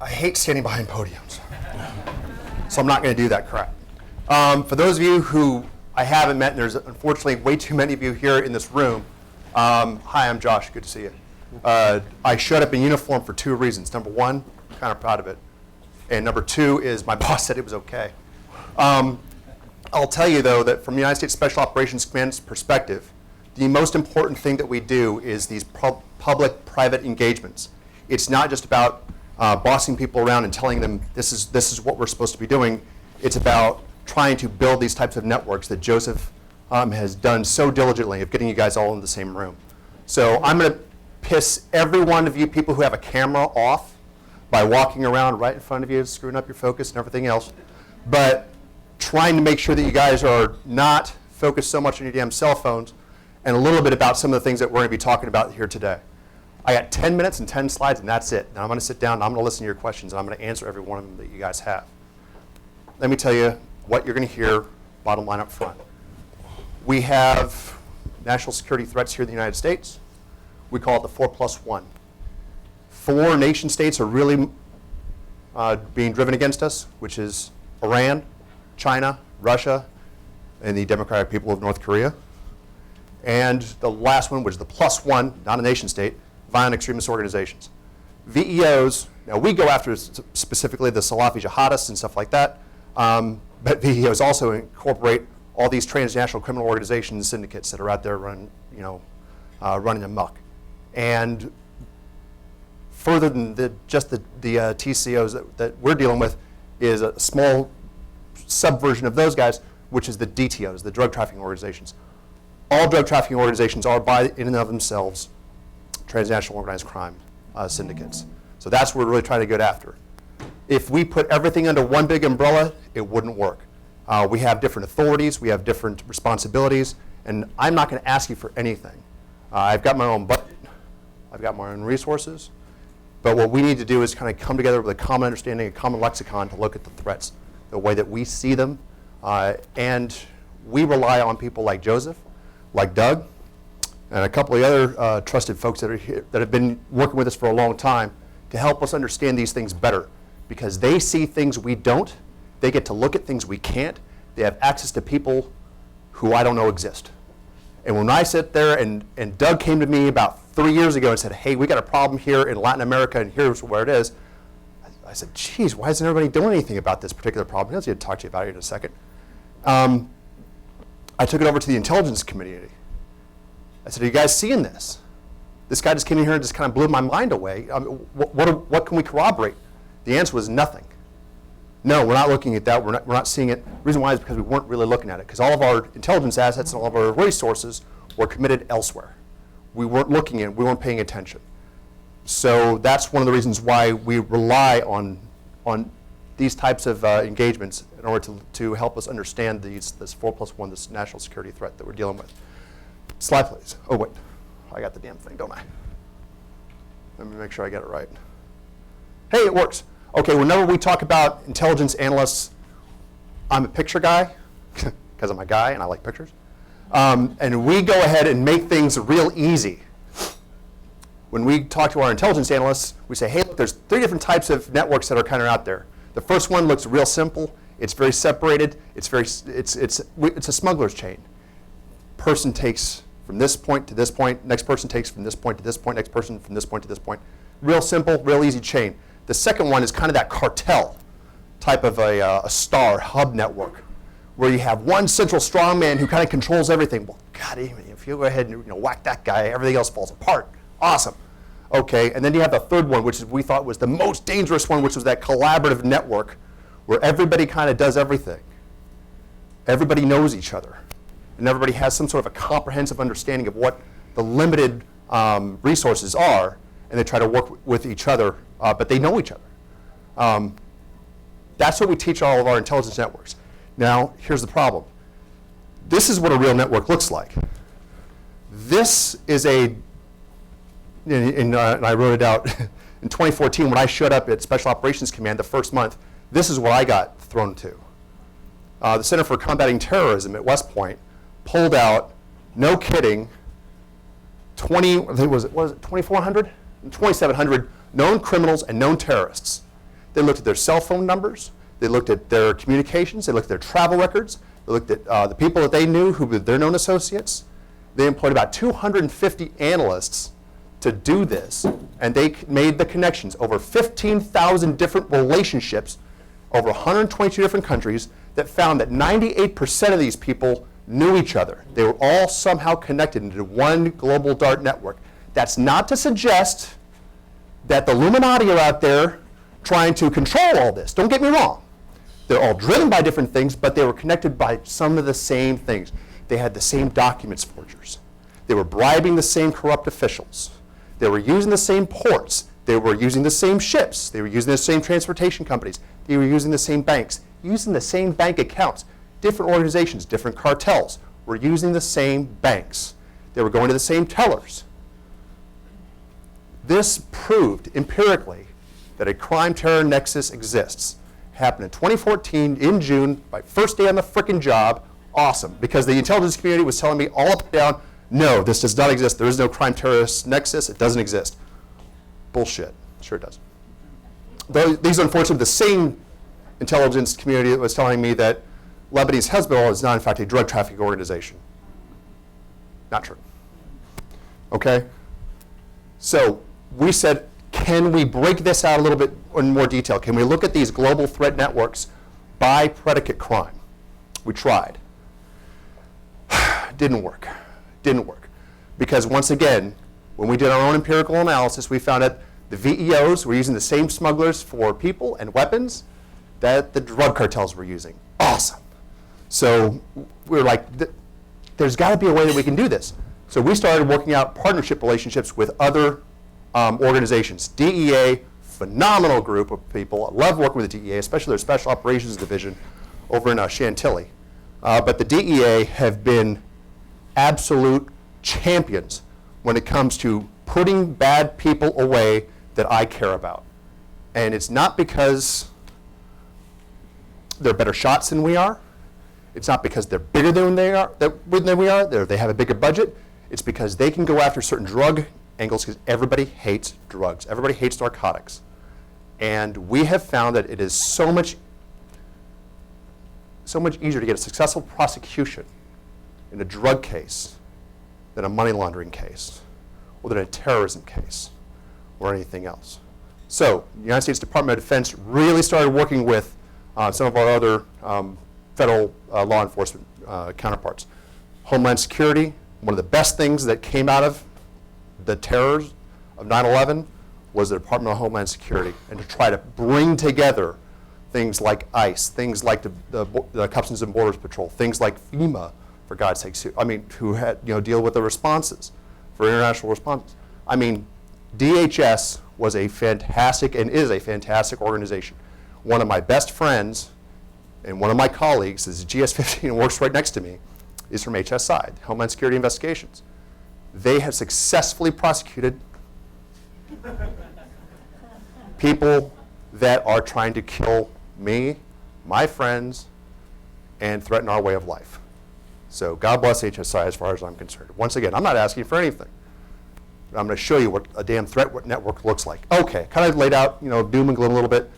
I hate standing behind podiums, so I'm not going to do that crap. For those of you who I haven't met, and there's unfortunately way too many of you here in this room, hi, I'm Josh. Good to see you. I showed up in uniform for two reasons. Number one, I'm kind of proud of it. And number two is my boss said it was okay. I'll tell you, though, that from the United States Special Operations Command's perspective, the most important thing that we do is these public-private engagements. It's not just about bossing people around and telling them this is what we're supposed to be doing. It's about trying to build these types of networks that Joseph has done so diligently of getting you guys all in the same room. So I'm going to piss every one of you people who have a camera off by walking around right in front of you, screwing up your focus and everything else, but trying to make sure that you guys are not focused so much on your damn cell phones, and a little bit about some of the things that we're going to be talking about here today. I got 10 minutes and 10 slides, and that's it. Now I'm going to sit down, and I'm going to listen to your questions, and I'm going to answer every one of them that you guys have. Let me tell you what you're going to hear, bottom line up front. We have national security threats here in the United States. We call it the 4+1. 4 nation states are really being driven against us, which is Iran, China, Russia, and the Democratic People of North Korea. And the last one, which is the +1, not a nation state, violent extremist organizations. VEOs, now we go after specifically the Salafi jihadists and stuff like that, but VEOs also incorporate all these transnational criminal organizations, syndicates that are out there running amok. And further than just the TCOs that we're dealing with is a small subversion of those guys, which is the DTOs, the drug trafficking organizations. All drug trafficking organizations are, by in and of themselves, transnational organized crime syndicates. So that's what we're really trying to get after. If we put everything under one big umbrella, it wouldn't work. We have different authorities, we have different responsibilities, and I'm not going to ask you for anything. I've got my own budget, I've got my own resources, but what we need to do is kind of come together with a common understanding, a common lexicon to look at the threats, the way that we see them, and we rely on people like Joseph, like Doug, and a couple of other trusted folks that are here, that have been working with us for a long time to help us understand these things better, because they see things we don't, they get to look at things we can't, they have access to people who I don't know exist. And when I sit there, and Doug came to me about 3 years ago and said, hey, we got a problem here in Latin America, and here's where it is, I said, geez, why isn't everybody doing anything about this particular problem? He'll talk to you about it in a second. I took it over to the intelligence community. I said, are you guys seeing this? This guy just came in here and just kind of blew my mind away. What can we corroborate? The answer was nothing. No, we're not looking at that. We're not seeing it. The reason why is because we weren't really looking at it, because all of our intelligence assets and all of our resources were committed elsewhere. We weren't looking at it. We weren't paying attention. So that's one of the reasons why we rely on these types of engagements in order to help us understand this 4+1, this national security threat that we're dealing with. Slide, please. Oh, wait. I got the damn thing, don't I? Let me make sure I get it right. Hey, it works. Okay, whenever we talk about intelligence analysts, I'm a picture guy, because I'm a guy and I like pictures. And we go ahead and make things real easy. When we talk to our intelligence analysts, we say, hey, look, there's 3 different types of networks that are kind of out there. The first one looks real simple. It's very separated. It's a smuggler's chain. Person takes from this point to this point. Next person takes from this point to this point. Next person from this point to this point. Real simple, real easy chain. The second one is kind of that cartel type of a star hub network, where you have one central strongman who kind of controls everything. Well, God, if you go ahead and whack that guy, everything else falls apart. Awesome. Okay, and then you have the third one, which we thought was the most dangerous one, which was that collaborative network where everybody kind of does everything. Everybody knows each other, and everybody has some sort of a comprehensive understanding of what the limited resources are, and they try to work with each other, but they know each other. That's what we teach all of our intelligence networks. Now, here's the problem. This is what a real network looks like. This is and I wrote it out in 2014 when I showed up at Special Operations Command the first month. This is what I got thrown to. The Center for Combating Terrorism at West Point pulled out, no kidding, 2,400, 2,700 known criminals and known terrorists. They looked at their cell phone numbers. They looked at their communications. They looked at their travel records. They looked at the people that they knew who were their known associates. They employed about 250 analysts to do this, and they made the connections. Over 15,000 different relationships over 122 different countries that found that 98% of these people knew each other. They were all somehow connected into one global DART network. That's not to suggest that the Illuminati are out there trying to control all this. Don't get me wrong. They're all driven by different things, but they were connected by some of the same things. They had the same documents forgers. They were bribing the same corrupt officials. They were using the same ports. They were using the same ships. They were using the same transportation companies. They were using the same banks, using the same bank accounts. Different organizations, different cartels were using the same banks. They were going to the same tellers. This proved empirically that a crime terror nexus exists. Happened in 2014 in June, my first day on the frickin' job. Awesome, because the intelligence community was telling me all up and down, no, this does not exist. There is no crime terrorist nexus. It doesn't exist. Bullshit. Sure it does. These are unfortunately the same intelligence community that was telling me that Lebanese Hezbollah is not, in fact, a drug trafficking organization. Not true. Okay? So we said, can we break this out a little bit in more detail? Can we look at these global threat networks by predicate crime? We tried. Didn't work. Didn't work. Because once again, when we did our own empirical analysis, we found that the VEOs were using the same smugglers for people and weapons that the drug cartels were using. Awesome. So we were like, there's got to be a way that we can do this. So we started working out partnership relationships with other organizations. DEA, phenomenal group of people. I love working with the DEA, especially their Special Operations Division over in Chantilly. But the DEA have been absolute champions when it comes to putting bad people away that I care about. And it's not because they're better shots than we are. It's not because they're bigger than we are. They have a bigger budget. It's because they can go after certain drug angles because everybody hates drugs. Everybody hates narcotics. And we have found that it is so much easier to get a successful prosecution in a drug case than a money laundering case or than a terrorism case or anything else. So the United States Department of Defense really started working with some of our other federal law enforcement counterparts. Homeland Security, one of the best things that came out of the terrors of 9/11 was the Department of Homeland Security, and to try to bring together things like ICE, things like the Customs and Borders Patrol, things like FEMA, for God's sakes, who had deal with the responses for international responses. I mean, DHS was a fantastic and is a fantastic organization. One of my best friends and one of my colleagues is GS-15 and works right next to me, is from HSI, Homeland Security Investigations. They have successfully prosecuted people that are trying to kill me, my friends, and threaten our way of life. So God bless HSI as far as I'm concerned. Once again, I'm not asking for anything. I'm going to show you what a damn threat network looks like. Okay, kind of laid out, doom and gloom a little bit.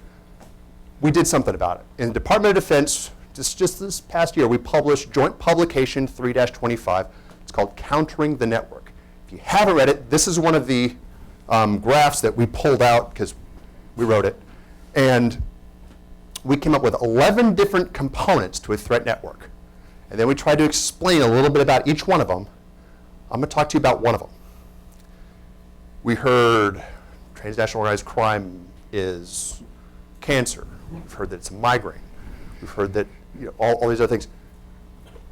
We did something about it. In the Department of Defense, just this past year, we published Joint Publication 3-25. It's called Countering the Network. If you haven't read it, this is one of the graphs that we pulled out because we wrote it. And we came up with 11 different components to a threat network. And then we tried to explain a little bit about each one of them. I'm going to talk to you about one of them. We heard transnational organized crime is cancer. We've heard that it's a migraine. We've heard that all these other things.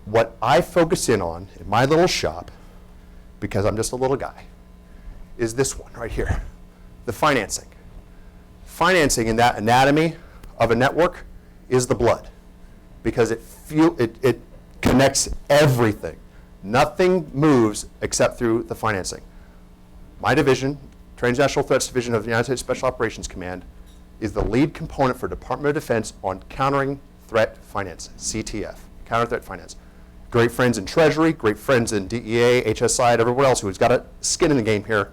What I focus in on in my little shop, because I'm just a little guy, is this one right here, the financing. Financing in that anatomy of a network is the blood, because it connects everything. Nothing moves except through the financing. My division, Transnational Threats Division of the United States Special Operations Command, is the lead component for Department of Defense on countering threat finance, CTF, counter threat finance. Great friends in Treasury, great friends in DEA, HSI, and everyone else who's got a skin in the game here.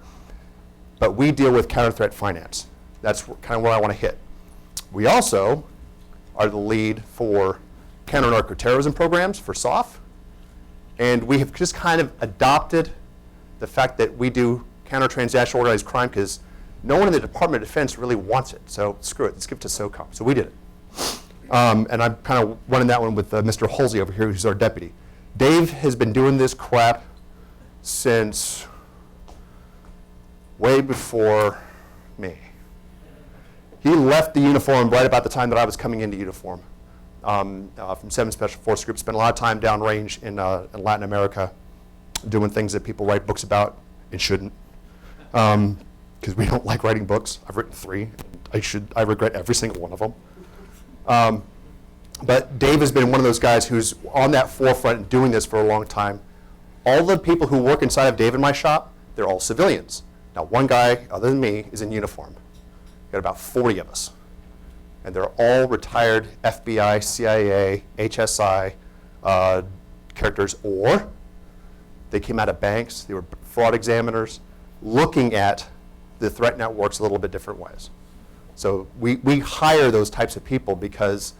But we deal with counter threat finance. That's kind of where I want to hit. We also are the lead for counter-narcoterrorism programs for SOF. And we have just kind of adopted the fact that we do counter-transnational organized crime because no one in the Department of Defense really wants it. So screw it, let's give it to SOCOM. So we did it. And I'm kind of running that one with Mr. Halsey over here, who's our deputy. Dave has been doing this crap since way before me. He left the uniform right about the time that I was coming into uniform from 7 Special Forces Group. Spent a lot of time downrange in Latin America doing things that people write books about and shouldn't. Because we don't like writing books. I've written 3. I regret every single one of them. But Dave has been one of those guys who's on that forefront and doing this for a long time. All the people who work inside of Dave and my shop, they're all civilians. Now, one guy, other than me, is in uniform. We've got about 40 of us. And they're all retired FBI, CIA, HSI characters, or they came out of banks, they were fraud examiners, looking at the threat networks a little bit different ways. So we hire those types of people because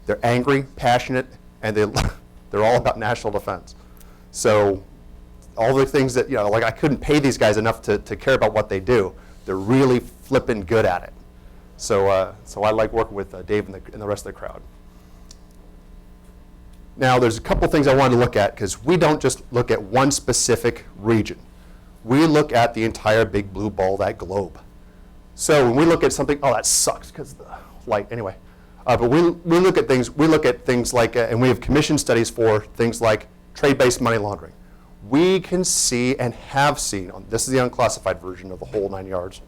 they're angry, passionate, and they're all about national defense. So all the things that, like I couldn't pay these guys enough to care about what they do. They're really flipping good at it. So I like working with Dave and the rest of the crowd. Now, there's a couple things I wanted to look at because we don't just look at one specific region. We look at the entire big blue ball, that globe. So when we look at something, oh, that sucks because the light, anyway. But we look at things like, and we have commissioned studies for things like trade-based money laundering. We can see and have seen, this is the unclassified version of the whole 9 yards.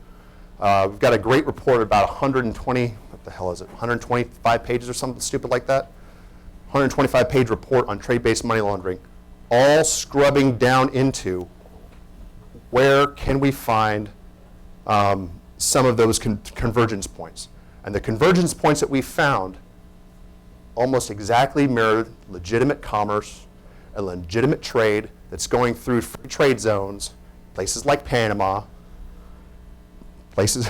We've got a great report about 120, what the hell is it, 125 pages or something stupid like that. 125-page report on trade-based money laundering, all scrubbing down into where can we find some of those convergence points. And the convergence points that we found almost exactly mirrored legitimate commerce and legitimate trade that's going through free trade zones, places like Panama, places,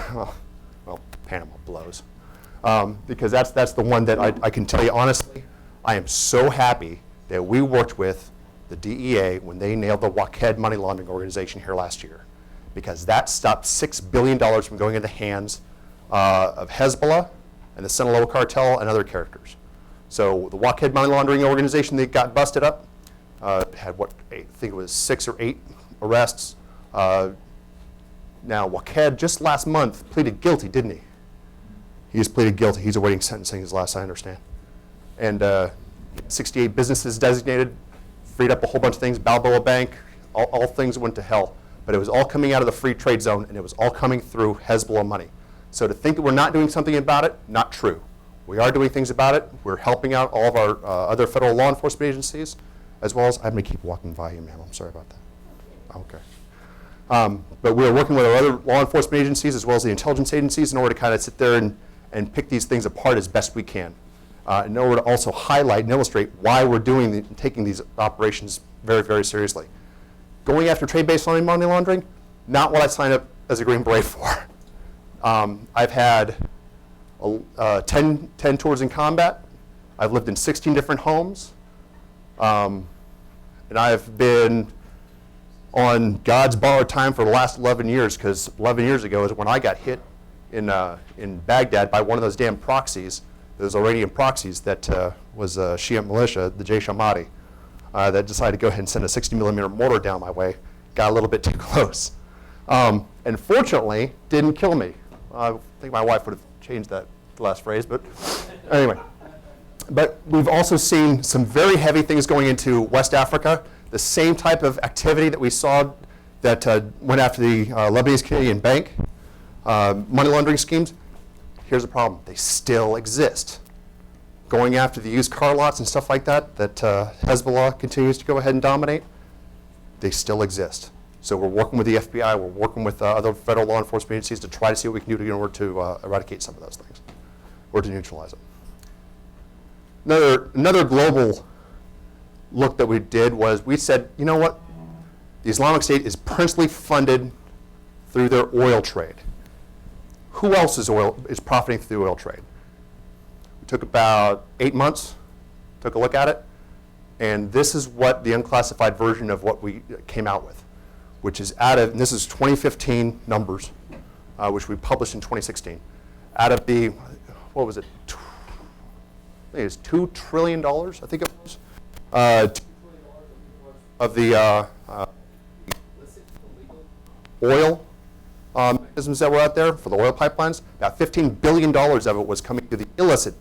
well, Panama blows. Because that's the one that I can tell you honestly, I am so happy that we worked with the DEA when they nailed the WHSF money laundering organization here last year. Because that stopped $6 billion from going into the hands of Hezbollah and the Sinaloa cartel and other characters. So the WHSF money laundering organization that got busted up had I think it was 6 or 8 arrests. Now WHSF just last month pleaded guilty, didn't he? He just pleaded guilty. He's awaiting sentencing, as last I understand. And 68 businesses designated, freed up a whole bunch of things, Balboa Bank, all things went to hell. But it was all coming out of the free trade zone, and it was all coming through Hezbollah money. So to think that we're not doing something about it, not true. We are doing things about it. We're helping out all of our other federal law enforcement agencies, as well as, I'm going to keep walking by you, ma'am. I'm sorry about that. Okay. But we're working with our other law enforcement agencies, as well as the intelligence agencies, in order to kind of sit there and pick these things apart as best we can. In order to also highlight and illustrate why we're taking these operations very, very seriously. Going after trade-based money laundering, not what I signed up as a Green Beret for. I've had 10 tours in combat. I've lived in 16 different homes. And I've been on God's borrowed time for the last 11 years, because 11 years ago is when I got hit in Baghdad by one of those damn proxies, those Iranian proxies that was a Shia militia, the Jaish Ahmadi. That decided to go ahead and send a 60mm mortar down my way. Got a little bit too close. And fortunately, didn't kill me. I think my wife would have changed that last phrase, but anyway. But we've also seen some very heavy things going into West Africa. The same type of activity that we saw that went after the Lebanese Canadian Bank money laundering schemes. Here's the problem. They still exist. Going after the used car lots and stuff like that Hezbollah continues to go ahead and dominate, they still exist. So we're working with the FBI, we're working with other federal law enforcement agencies to try to see what we can do in order to eradicate some of those things, or to neutralize them. Another global look that we did was we said, you know what? The Islamic State is principally funded through their oil trade. Who else is profiting through the oil trade? took about 8 months, took a look at it, and this is what the unclassified version of what we came out with, which is and this is 2015 numbers, which we published in 2016. Out of the, what was it? I think it was $2 trillion, I think it was, of the oil mechanisms that were out there for the oil pipelines. About $15 billion of it was coming to the illicit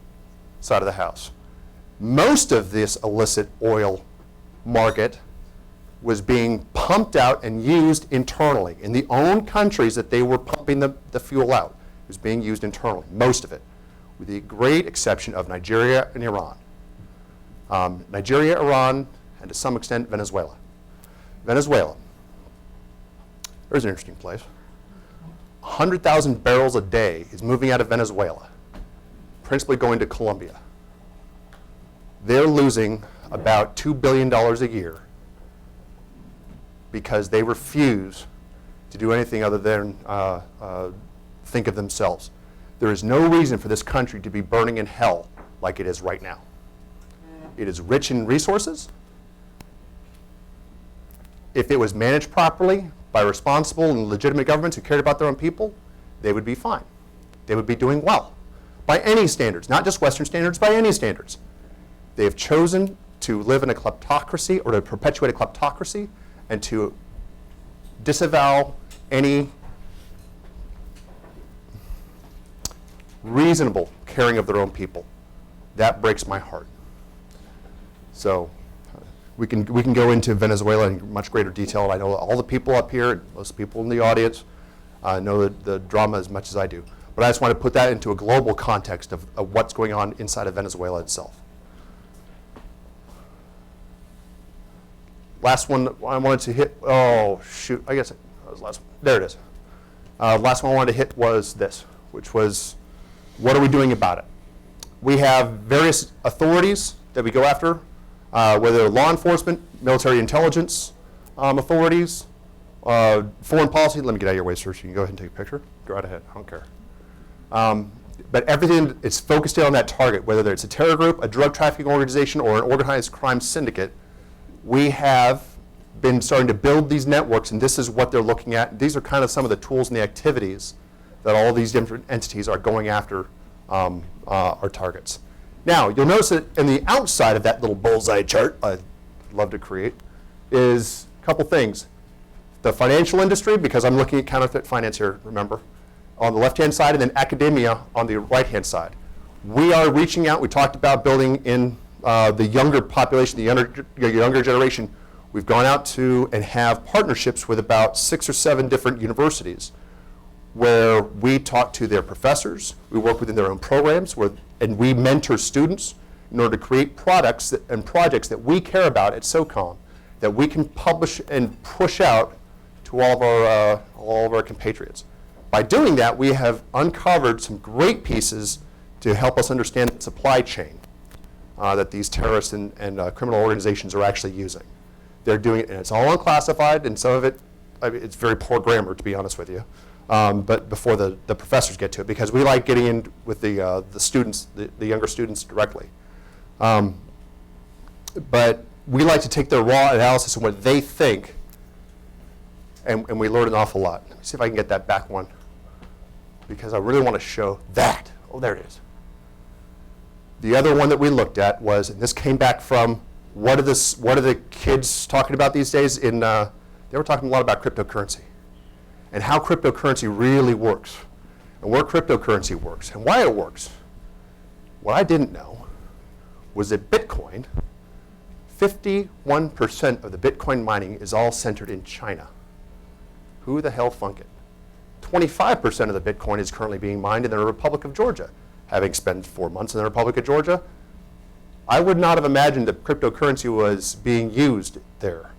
side of the house. Most of this illicit oil market was being pumped out and used internally in the own countries that they were pumping the fuel out. It was being used internally, most of it, with the great exception of Nigeria and Iran. Nigeria, Iran, and to some extent Venezuela. Venezuela, there's an interesting place. 100,000 barrels a day is moving out of Venezuela, principally going to Colombia. They're losing about $2 billion a year because they refuse to do anything other than think of themselves. There is no reason for this country to be burning in hell like it is right now. It is rich in resources. If it was managed properly by responsible and legitimate governments who cared about their own people, they would be fine. They would be doing well by any standards, not just Western standards, by any standards. They have chosen to live in a kleptocracy or to perpetuate a kleptocracy and to disavow any reasonable caring of their own people. That breaks my heart. So we can go into Venezuela in much greater detail. And I know all the people up here, and most people in the audience, know the drama as much as I do. But I just want to put that into a global context of what's going on inside of Venezuela itself. Last one I wanted to hit, oh shoot, I guess that was the last one. There it is. Last one I wanted to hit was this, which was, what are we doing about it? We have various authorities that we go after, whether they're law enforcement, military intelligence authorities, foreign policy. Let me get out of your way, sir, so you can go ahead and take a picture. Go right ahead, I don't care. But everything is focused in on that target, whether it's a terror group, a drug trafficking organization, or an organized crime syndicate. We have been starting to build these networks, and this is what they're looking at. These are kind of some of the tools and the activities that all these different entities are going after our targets. Now, you'll notice that in the outside of that little bullseye chart I love to create is a couple things. The financial industry, because I'm looking at counterfeit finance here, remember, on the left-hand side, and then academia on the right-hand side. We are reaching out. We talked about building in the younger population, the younger generation. We've gone out to and have partnerships with about 6 or 7 different universities where we talk to their professors, we work within their own programs, and we mentor students in order to create products and projects that we care about at SOCOM that we can publish and push out to all of our compatriots. By doing that, we have uncovered some great pieces to help us understand the supply chain that these terrorists and criminal organizations are actually using. They're doing it, and it's all unclassified, and some of it, I mean, it's very poor grammar, to be honest with you. But before the professors get to it, because we like getting in with the students, the younger students directly. But we like to take their raw analysis and what they think, and we learn an awful lot. Let me see if I can get that back one, because I really want to show that. Oh, there it is. The other one that we looked at was, and this came back from, what are the kids talking about these days? They were talking a lot about cryptocurrency and how cryptocurrency really works and where cryptocurrency works and why it works. What I didn't know was that Bitcoin, 51% of the Bitcoin mining is all centered in China. Who the hell thunk it? 25% of the Bitcoin is currently being mined in the Republic of Georgia. Having spent 4 months in the Republic of Georgia, I would not have imagined that cryptocurrency was being used there.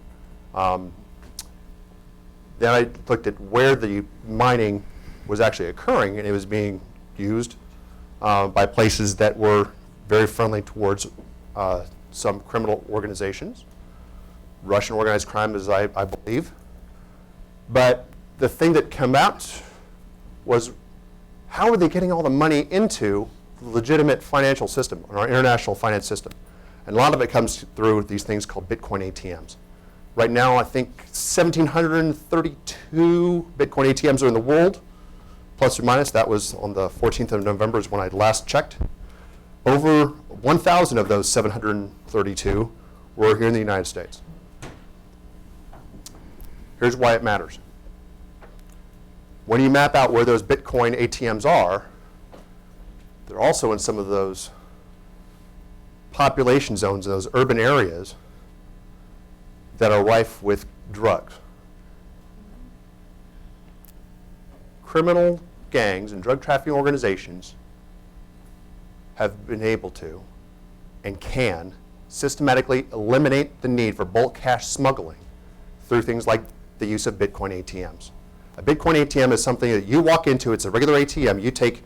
Then I looked at where the mining was actually occurring, and it was being used by places that were very friendly towards some criminal organizations, Russian organized crime, as I believe. But the thing that came out was, how are they getting all the money into legitimate financial system, our international finance system. And a lot of it comes through these things called Bitcoin ATMs. Right now, I think 1,732 Bitcoin ATMs are in the world, plus or minus. That was on the 14th of November is when I last checked. Over 1,000 of those 732 were here in the United States. Here's why it matters. When you map out where those Bitcoin ATMs are, they're also in some of those population zones, in those urban areas that are rife with drugs. Criminal gangs and drug trafficking organizations have been able to and can systematically eliminate the need for bulk cash smuggling through things like the use of Bitcoin ATMs. A Bitcoin ATM is something that you walk into, it's a regular ATM, you take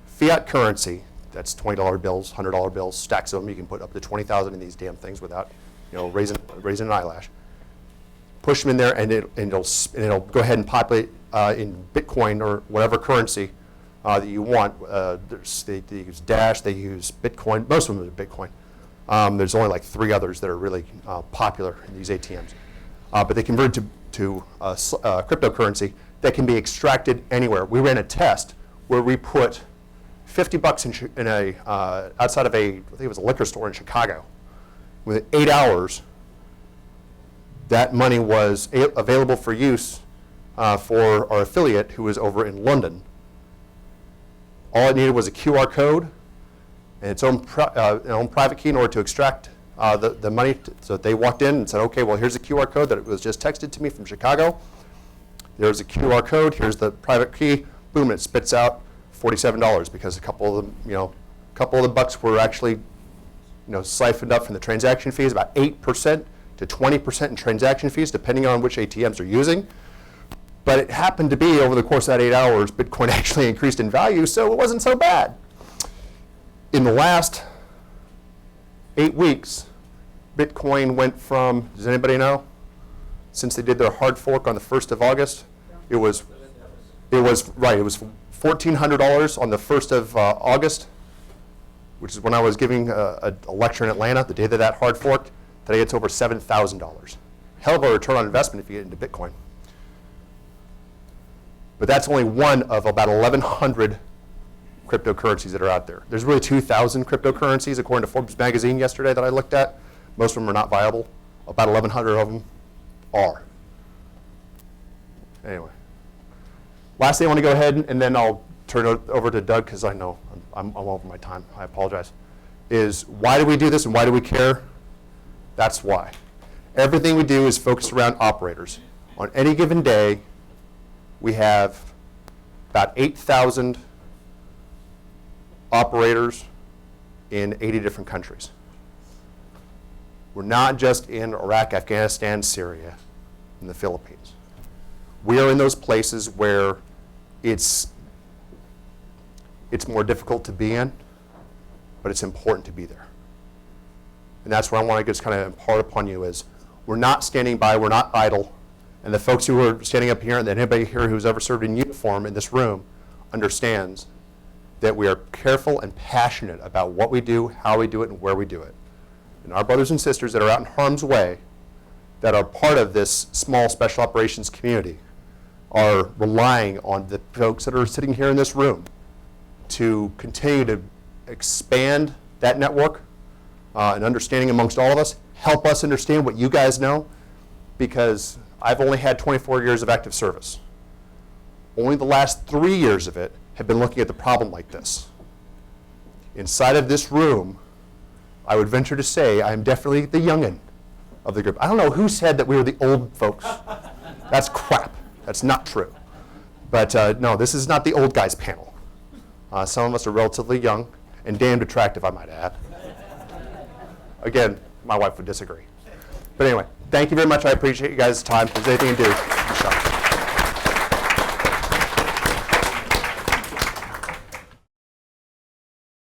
fiat currency, that's $20 bills, $100 bills, stacks of them, you can put up to 20,000 in these damn things without raising an eyelash. Push them in there and it'll go ahead and populate in Bitcoin or whatever currency that you want. They use Dash, they use Bitcoin, most of them are Bitcoin. There's only like 3 others that are really popular in these ATMs. But they convert to cryptocurrency that can be extracted anywhere. We ran a test where we put $50 in outside of I think it was a liquor store in Chicago. Within 8 hours, that money was available for use for our affiliate who was over in London. All it needed was a QR code and its own private key in order to extract the money. So they walked in and said, okay, well, here's a QR code that was just texted to me from Chicago. There's a QR code, here's the private key, boom, it spits out $47 because a couple of the bucks were actually siphoned up from the transaction fees, about 8% to 20% in transaction fees, depending on which ATMs they're using. But it happened to be over the course of that 8 hours, Bitcoin actually increased in value, so it wasn't so bad. In the last 8 weeks, Bitcoin went from, does anybody know? Since they did their hard fork on the 1st of August, it was $1,400 on the 1st of August, which is when I was giving a lecture in Atlanta, the day that hard forked. Today it's over $7,000. Hell of a return on investment if you get into Bitcoin. But that's only one of about 1,100 cryptocurrencies that are out there. There's really 2,000 cryptocurrencies according to Forbes magazine yesterday that I looked at. Most of them are not viable. About 1,100 of them are. Anyway. Last thing I want to go ahead and then I'll turn it over to Doug because I know I'm over my time. I apologize. Is why do we do this and why do we care? That's why. Everything we do is focused around operators. On any given day, we have about 8,000 operators in 80 different countries. We're not just in Iraq, Afghanistan, Syria, and the Philippines. We are in those places where it's more difficult to be in, but it's important to be there. And that's what I want to just kind of impart upon you is we're not standing by, we're not idle. And the folks who are standing up here and anybody here who's ever served in uniform in this room understands that we are careful and passionate about what we do, how we do it, and where we do it. And our brothers and sisters that are out in harm's way that are part of this small special operations community are relying on the folks that are sitting here in this room to continue to expand that network and understanding amongst all of us, help us understand what you guys know, because I've only had 24 years of active service. Only the last 3 years of it have been looking at the problem like this. Inside of this room, I would venture to say I'm definitely the youngin' of the group. I don't know who said that we were the old folks. That's crap. That's not true. But no, this is not the old guys panel. Some of us are relatively young and damned attractive, I might add. Again, my wife would disagree. But anyway, thank you very much. I appreciate you guys' time. If there's anything to do,